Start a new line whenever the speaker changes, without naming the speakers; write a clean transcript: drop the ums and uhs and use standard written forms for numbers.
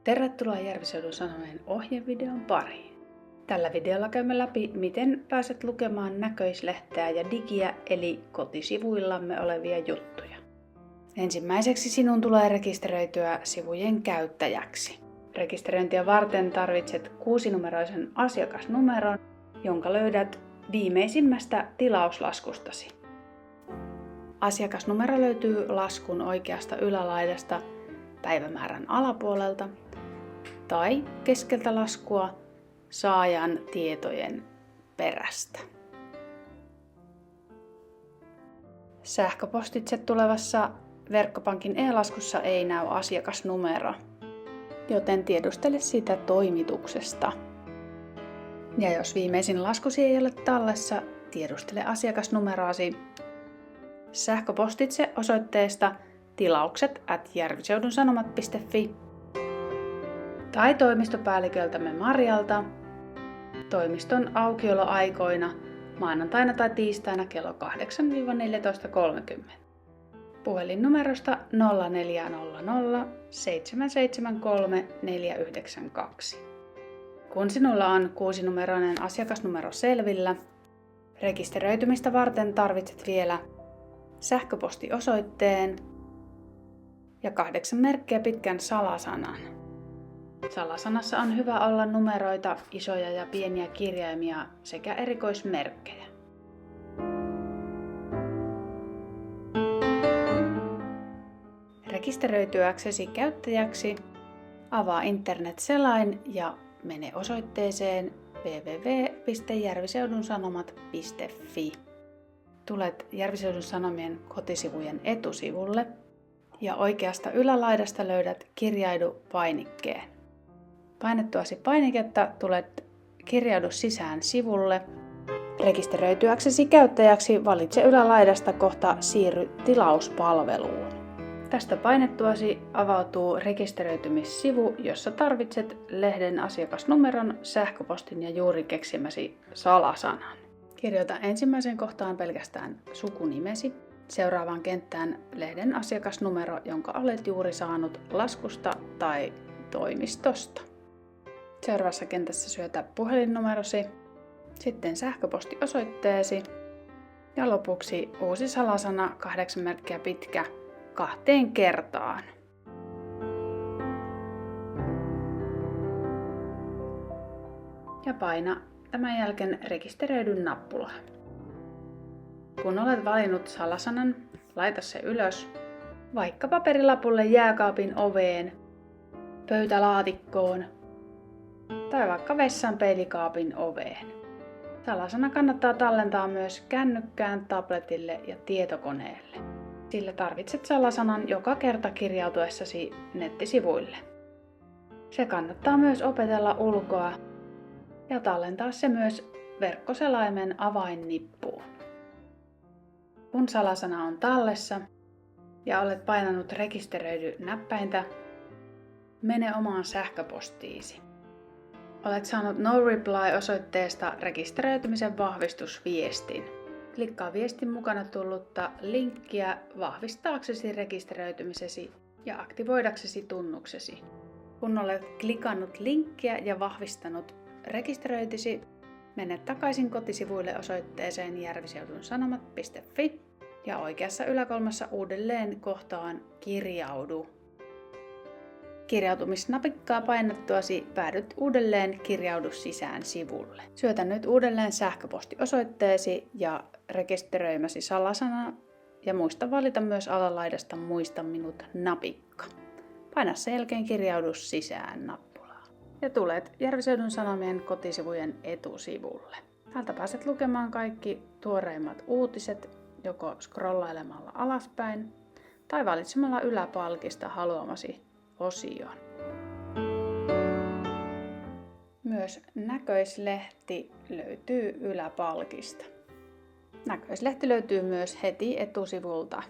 Tervetuloa Järviseudun Sanomien ohjevideon pariin. Tällä videolla käymme läpi, miten pääset lukemaan näköislehteä ja digiä eli kotisivuillamme olevia juttuja. Ensimmäiseksi sinun tulee rekisteröityä sivujen käyttäjäksi. Rekisteröintiä varten tarvitset 6-numeroisen asiakasnumeron, jonka löydät viimeisimmästä tilauslaskustasi. Asiakasnumero löytyy laskun oikeasta ylälaidasta päivämäärän alapuolelta tai keskeltä laskua saajan tietojen perästä. Sähköpostitse tulevassa verkkopankin e-laskussa ei näy asiakasnumero, joten tiedustele sitä toimituksesta. Ja jos viimeisin laskusi ei ole tallessa, tiedustele asiakasnumeroasi sähköpostitse osoitteesta tilaukset@järviseudunSanomat.fi tai toimistopäälliköltämme Marjalta toimiston aukioloaikoina maanantaina tai tiistaina kello 8–14.30. Puhelinnumerosta 0400 773 492. Kun sinulla on 6-numeroinen asiakasnumero selvillä, rekisteröitymistä varten tarvitset vielä sähköpostiosoitteen ja 8 merkkiä pitkän salasanan. Salasanassa on hyvä olla numeroita, isoja ja pieniä kirjaimia sekä erikoismerkkejä. Rekisteröityäksesi käyttäjäksi avaa internet-selain ja mene osoitteeseen www.järviseudunsanomat.fi. Tulet Järviseudun Sanomien kotisivujen etusivulle ja oikeasta ylälaidasta löydät kirjaudu-painikkeen. Painettuasi painiketta tulet kirjaudu sisään sivulle. Rekisteröityäksesi käyttäjäksi valitse ylälaidasta kohta siirry tilauspalveluun. Tästä painettuasi avautuu rekisteröitymissivu, jossa tarvitset lehden asiakasnumeron, sähköpostin ja juuri keksimäsi salasanan. Kirjoita ensimmäiseen kohtaan pelkästään sukunimesi, seuraavaan kenttään lehden asiakasnumero, jonka olet juuri saanut laskusta tai toimistosta. Seuraavassa kentässä syötä puhelinnumerosi, sitten sähköpostiosoitteesi ja lopuksi uusi salasana 8 merkkiä pitkä 2 kertaan. Ja paina tämän jälkeen rekisteröidyn nappulaa. Kun olet valinnut salasanan, laita se ylös, vaikka paperilapulle jääkaapin oveen, pöytälaatikkoon tai vaikka vessan peilikaapin oveen. Salasana kannattaa tallentaa myös kännykkään, tabletille ja tietokoneelle, sillä tarvitset salasanan joka kerta kirjautuessasi nettisivuille. Se kannattaa myös opetella ulkoa ja tallentaa se myös verkkoselaimen avainnippuun. Kun salasana on tallessa ja olet painanut rekisteröidy näppäintä, mene omaan sähköpostiisi. Olet saanut No Reply-osoitteesta rekisteröitymisen vahvistusviestin. Klikkaa viestin mukana tullutta linkkiä vahvistaaksesi rekisteröitymisesi ja aktivoidaksesi tunnuksesi. Kun olet klikannut linkkiä ja vahvistanut rekisteröitisi, mene takaisin kotisivuille osoitteeseen järviseudunSanomat.fi ja oikeassa yläkulmassa uudelleen kohtaan kirjaudu. Kirjautumisnapikkaa painettuasi päädyt uudelleen kirjaudu sisään sivulle. Syötä nyt uudelleen sähköpostiosoitteesi ja rekisteröimäsi salasana ja muista valita myös alalaidasta Muista minut -napikka. Paina sen jälkeen kirjaudu sisään nappulaa. Ja tulet Järviseudun Sanomien kotisivujen etusivulle. Täältä pääset lukemaan kaikki tuoreimmat uutiset joko scrollailemalla alaspäin tai valitsemalla yläpalkista haluamasi osion. Myös näköislehti löytyy yläpalkista. Näköislehti löytyy myös heti etusivulta